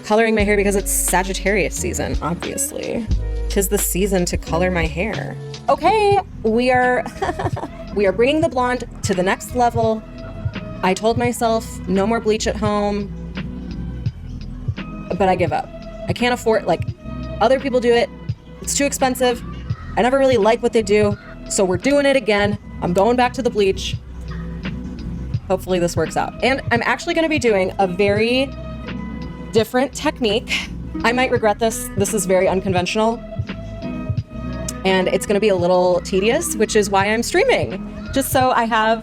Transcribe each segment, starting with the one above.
coloring my hair because it's Sagittarius season, obviously. 'Tis the season to color my hair. Okay, we are we are bringing the blonde to the next level. I told myself no more bleach at home, but I give up. I can't afford, like, other people do it. It's too expensive. I never really like what they do, so we're doing it again. I'm going back to the bleach. Hopefully this works out. And I'm actually gonna be doing a very different technique. I might regret this. This is very unconventional. And it's gonna be a little tedious, which is why I'm streaming. Just so I have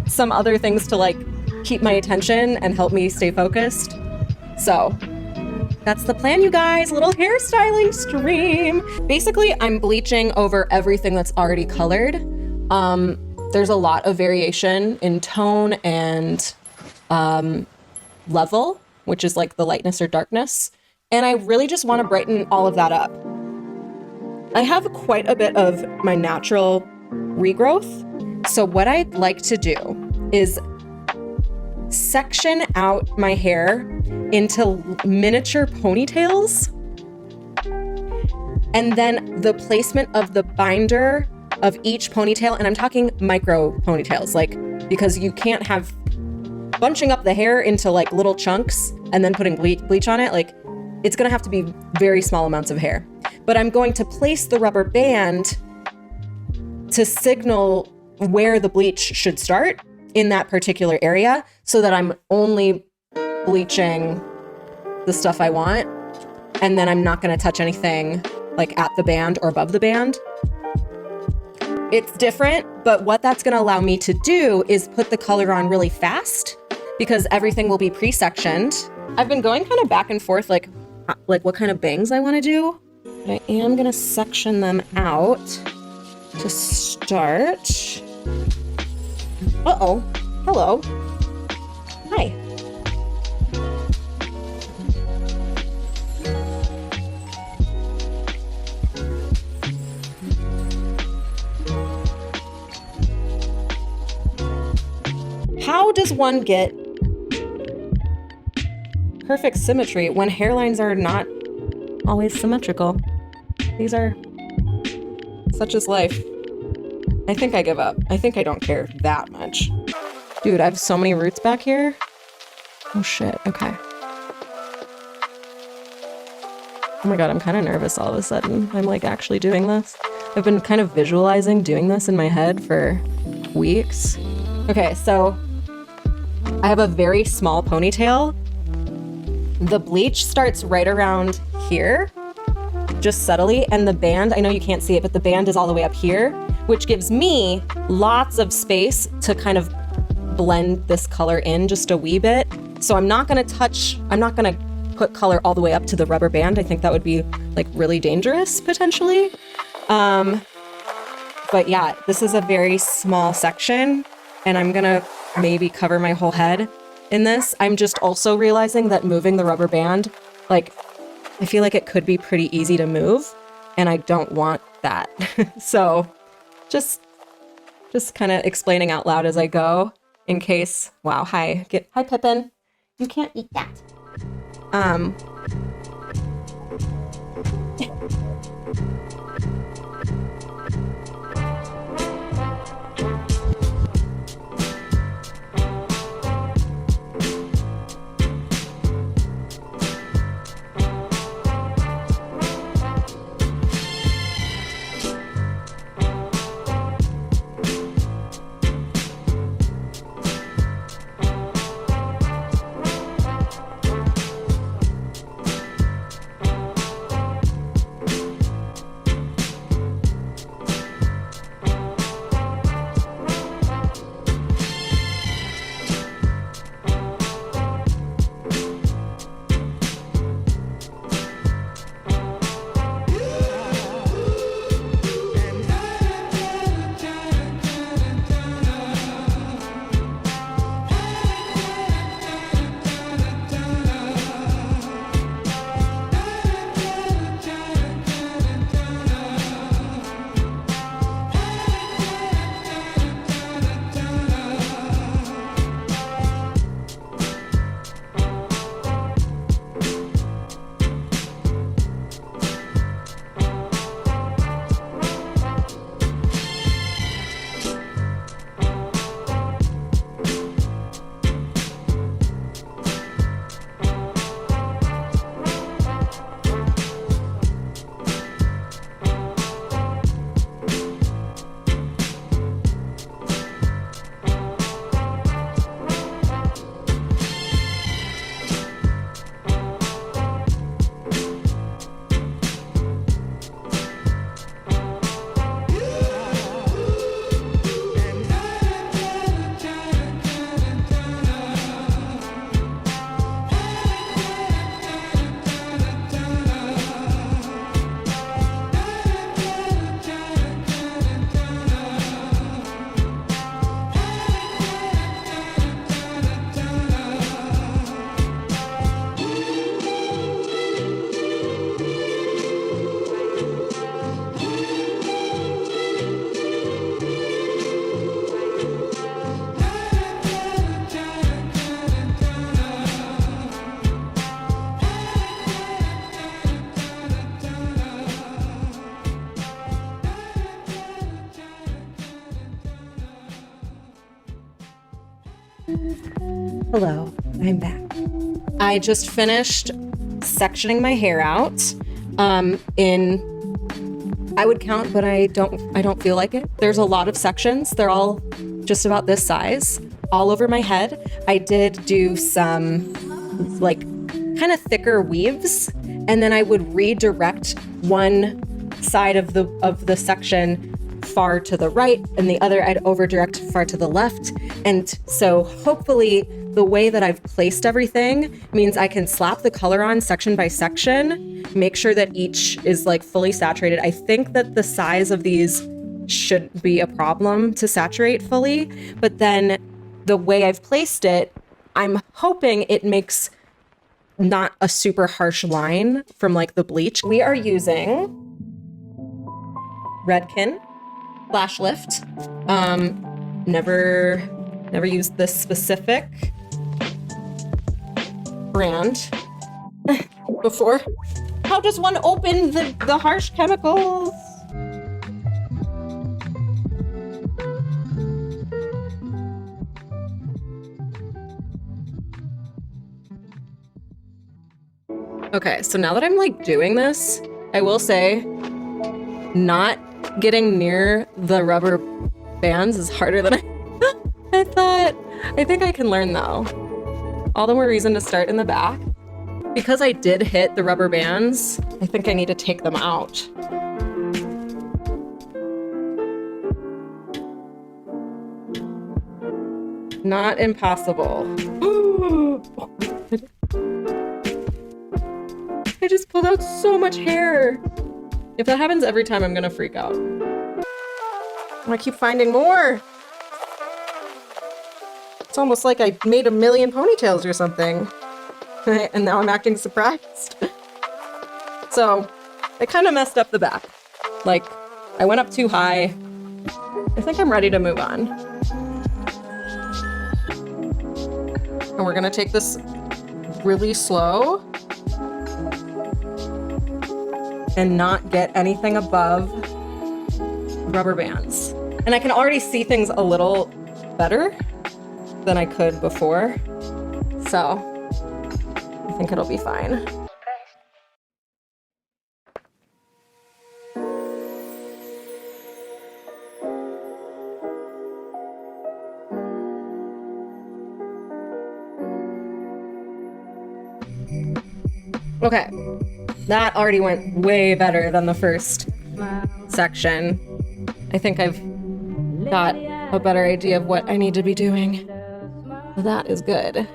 some other things to like keep my attention and help me stay focused. So that's the plan, you guys. A little hairstyling stream. Basically, I'm bleaching over everything that's already colored. There's a lot of variation in tone and level, which is like the lightness or darkness. And I really just want to brighten all of that up. I have quite a bit of my natural regrowth. So what I'd like to do is section out my hair into miniature ponytails. And then the placement of the binder of each ponytail, and I'm talking micro ponytails, like, because you can't have bunching up the hair into like little chunks and then putting bleach on it. Like, it's gonna have to be very small amounts of hair. But I'm going to place the rubber band to signal where the bleach should start in that particular area so that I'm only bleaching the stuff I want. And then I'm not gonna touch anything like at the band or above the band. It's different, but what that's gonna allow me to do is put the color on really fast because everything will be pre-sectioned. I've been going kind of back and forth, like what kind of bangs I wanna do. But I am gonna section them out to start. Uh-oh, hello. Hi. How does one get perfect symmetry when hairlines are not always symmetrical? These are such as life. I think I give up. I think I don't care that much. Dude, I have so many roots back here. Oh shit, okay. Oh my god, I'm kind of nervous all of a sudden. I'm like actually doing this. I've been kind of visualizing doing this in my head for weeks. Okay, so I have a very small ponytail. The bleach starts right around here, just subtly, and the band, I know you can't see it, but the band is all the way up here, which gives me lots of space to kind of blend this color in just a wee bit. So I'm not gonna put color all the way up to the rubber band. I think that would be like really dangerous potentially. But yeah, this is a very small section and I'm gonna maybe cover my whole head in this. I'm just also realizing that moving the rubber band, like, I feel like it could be pretty easy to move and I don't want that. So just kind of explaining out loud as I go in case, wow, hi Pippin. You can't eat that. Hello, I'm back. I just finished sectioning my hair out. I would count, but I don't feel like it. There's a lot of sections. They're all just about this size, all over my head. I did do some like kind of thicker weaves, and then I would redirect one side of the section far to the right, and the other I'd over direct far to the left. And so hopefully the way that I've placed everything means I can slap the color on section by section, make sure that each is like fully saturated. I think that the size of these shouldn't be a problem to saturate fully, but then the way I've placed it, I'm hoping it makes not a super harsh line from like the bleach. We are using Redken Flash Lift. Never used this specific brand before. How does one open the harsh chemicals? Okay, so now that I'm like doing this, I will say not getting near the rubber bands is harder than I thought. I think I can learn though. All the more reason to start in the back. Because I did hit the rubber bands, I think I need to take them out. Not impossible. I just pulled out so much hair. If that happens every time, I'm gonna freak out. I keep finding more. It's almost like I made 1,000,000 ponytails or something. And now I'm acting surprised. So I kind of messed up the back. Like, I went up too high. I think I'm ready to move on. And we're gonna take this really slow and not get anything above rubber bands. And I can already see things a little better than I could before. So I think it'll be fine. Okay, that already went way better than the first section. I think I've got a better idea of what I need to be doing. That is good.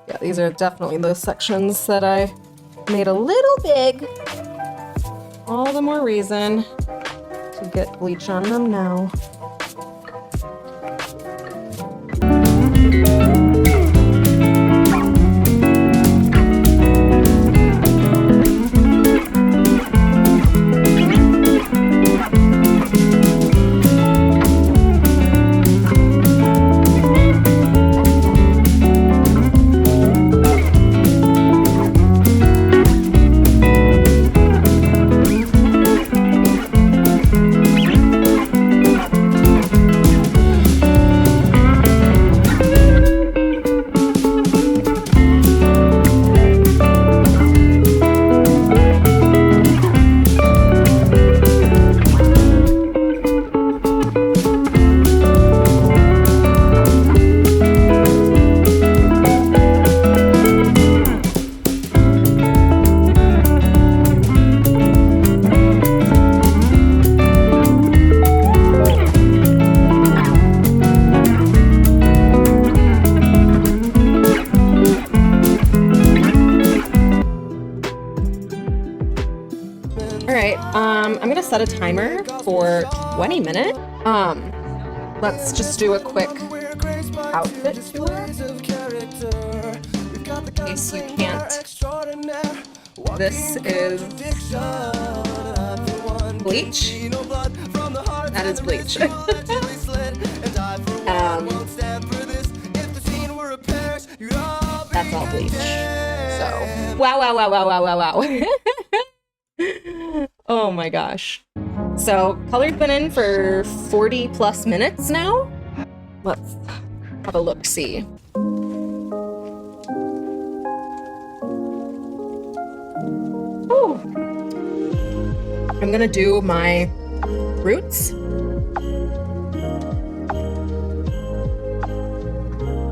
Yeah, these are definitely those sections that I made a little big. All the more reason to get bleach on them now. I'm gonna set a timer for 20 minutes. Let's just do a quick outfit tour. In case you can't. This is Bleach. That is Bleach. That's all Bleach. So, wow. Oh my gosh. So, color's been in for 40 plus minutes now. Let's have a look-see. Whew. I'm gonna do my roots.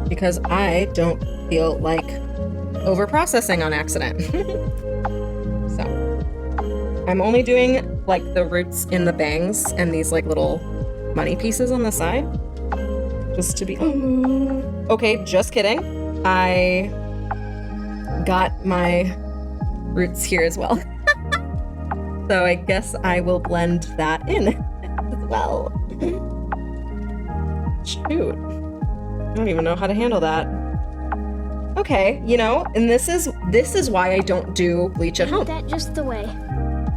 Because I don't feel like over-processing on accident. So I'm only doing like the roots in the bangs and these like little money pieces on the side. Just to be, okay, just kidding. I got my roots here as well. So I guess I will blend that in as well. Shoot. I don't even know how to handle that. Okay, you know, and this is why I don't do bleach at home. That just the way.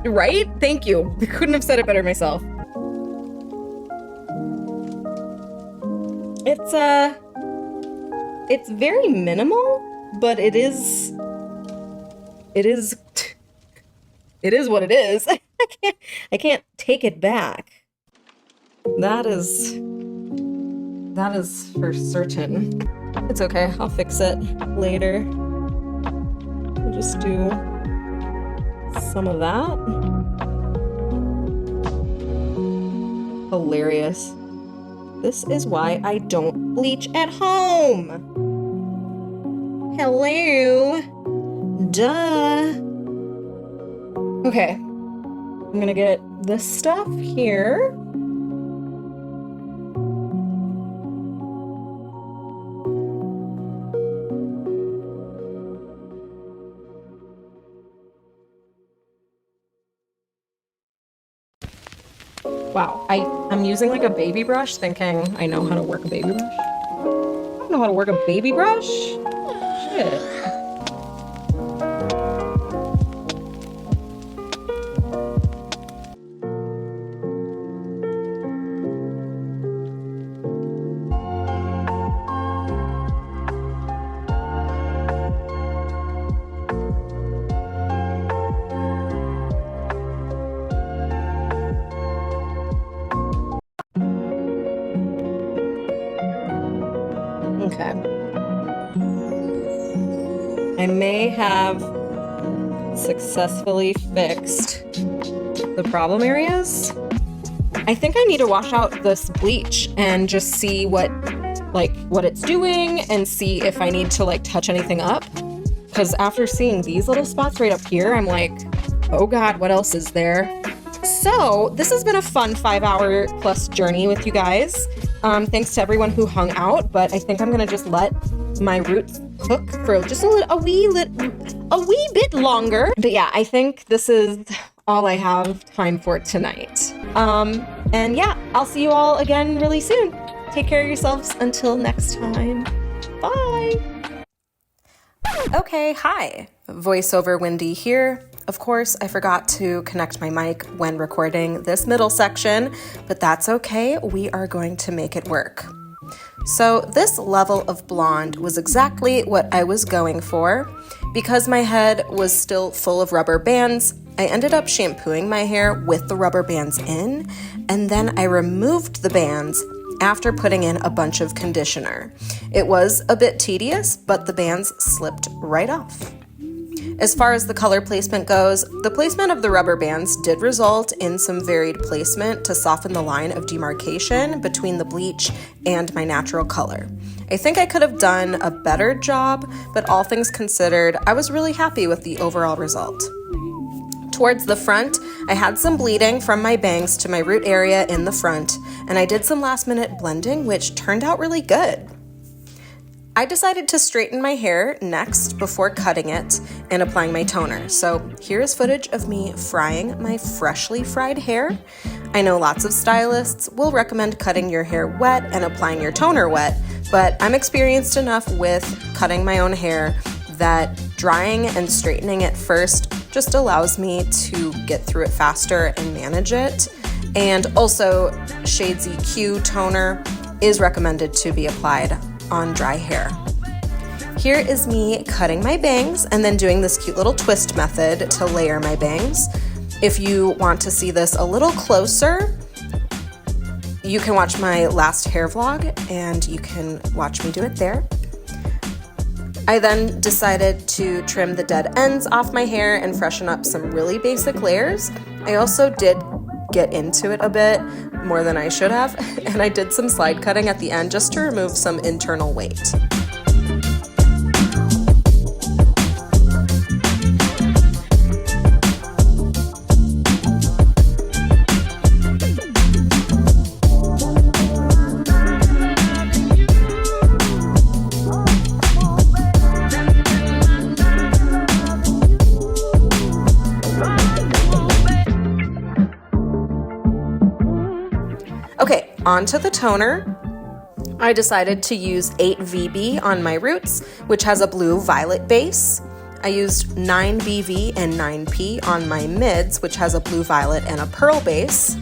Right? Thank you. I couldn't have said it better myself. It's very minimal, but it is what it is. I can't take it back. That is for certain. It's okay, I'll fix it later. I'll just do some of that. Hilarious. This is why I don't bleach at home. Hello. Duh. Okay, I'm gonna get this stuff here. Wow, I'm using like a baby brush thinking I know how to work a baby brush. I don't know how to work a baby brush. Shit. Okay. I may have successfully fixed the problem areas. I think I need to wash out this bleach and just see what it's doing and see if I need to like touch anything up. Because after seeing these little spots right up here, I'm like, oh God, what else is there? So this has been a fun 5-hour plus journey with you guys. Thanks to everyone who hung out, but I think I'm gonna just let my roots cook for just a wee bit longer. But yeah, I think this is all I have time for tonight. And yeah, I'll see you all again really soon. Take care of yourselves until next time. Bye. Okay, hi. Voiceover Wendy here. Of course, I forgot to connect my mic when recording this middle section, but that's okay. We are going to make it work. So this level of blonde was exactly what I was going for. Because my head was still full of rubber bands, I ended up shampooing my hair with the rubber bands in, and then I removed the bands after putting in a bunch of conditioner. It was a bit tedious, but the bands slipped right off. As far as the color placement goes, the placement of the rubber bands did result in some varied placement to soften the line of demarcation between the bleach and my natural color. I think I could have done a better job, but all things considered, I was really happy with the overall result. Towards the front, I had some bleeding from my bangs to my root area in the front, and I did some last-minute blending, which turned out really good. I decided to straighten my hair next before cutting it and applying my toner. So here is footage of me frying my freshly fried hair. I know lots of stylists will recommend cutting your hair wet and applying your toner wet, but I'm experienced enough with cutting my own hair that drying and straightening it first just allows me to get through it faster and manage it. And also, Shades EQ toner is recommended to be applied on dry hair. Here is me cutting my bangs and then doing this cute little twist method to layer my bangs. If you want to see this a little closer, you can watch my last hair vlog and you can watch me do it there. I then decided to trim the dead ends off my hair and freshen up some really basic layers. I also did get into it a bit more than I should have, and I did some slide cutting at the end just to remove some internal weight. Okay, onto the toner. I decided to use 8VB on my roots, which has a blue-violet base. I used 9BV and 9P on my mids, which has a blue-violet and a pearl base.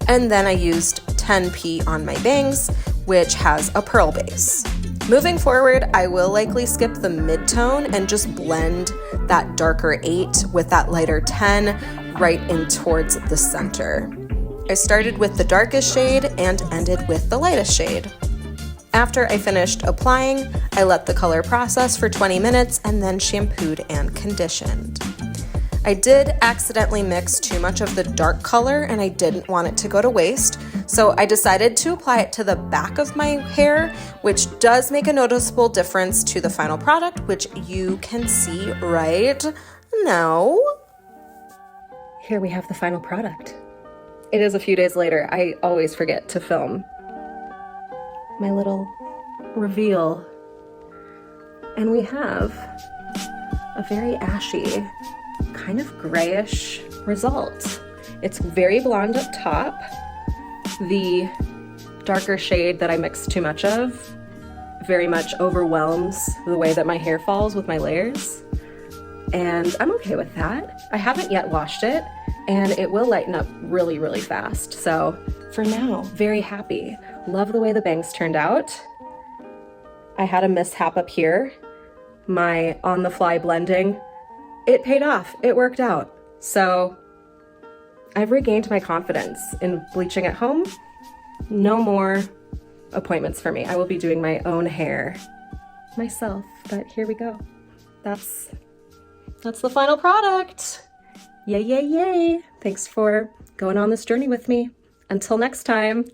And then I used 10P on my bangs, which has a pearl base. Moving forward, I will likely skip the mid-tone and just blend that darker 8 with that lighter 10 right in towards the center. I started with the darkest shade and ended with the lightest shade. After I finished applying, I let the color process for 20 minutes and then shampooed and conditioned. I did accidentally mix too much of the dark color and I didn't want it to go to waste, so I decided to apply it to the back of my hair, which does make a noticeable difference to the final product, which you can see right now. Here we have the final product. It is a few days later. I always forget to film my little reveal. And we have a very ashy, kind of grayish result. It's very blonde up top. The darker shade that I mixed too much of very much overwhelms the way that my hair falls with my layers. And I'm okay with that. I haven't yet washed it, and it will lighten up really, really fast. So for now, very happy. Love the way the bangs turned out. I had a mishap up here. My on-the-fly blending, it paid off. It worked out. So I've regained my confidence in bleaching at home. No more appointments for me. I will be doing my own hair myself, but here we go. That's the final product. Yay, yay, yay. Thanks for going on this journey with me. Until next time.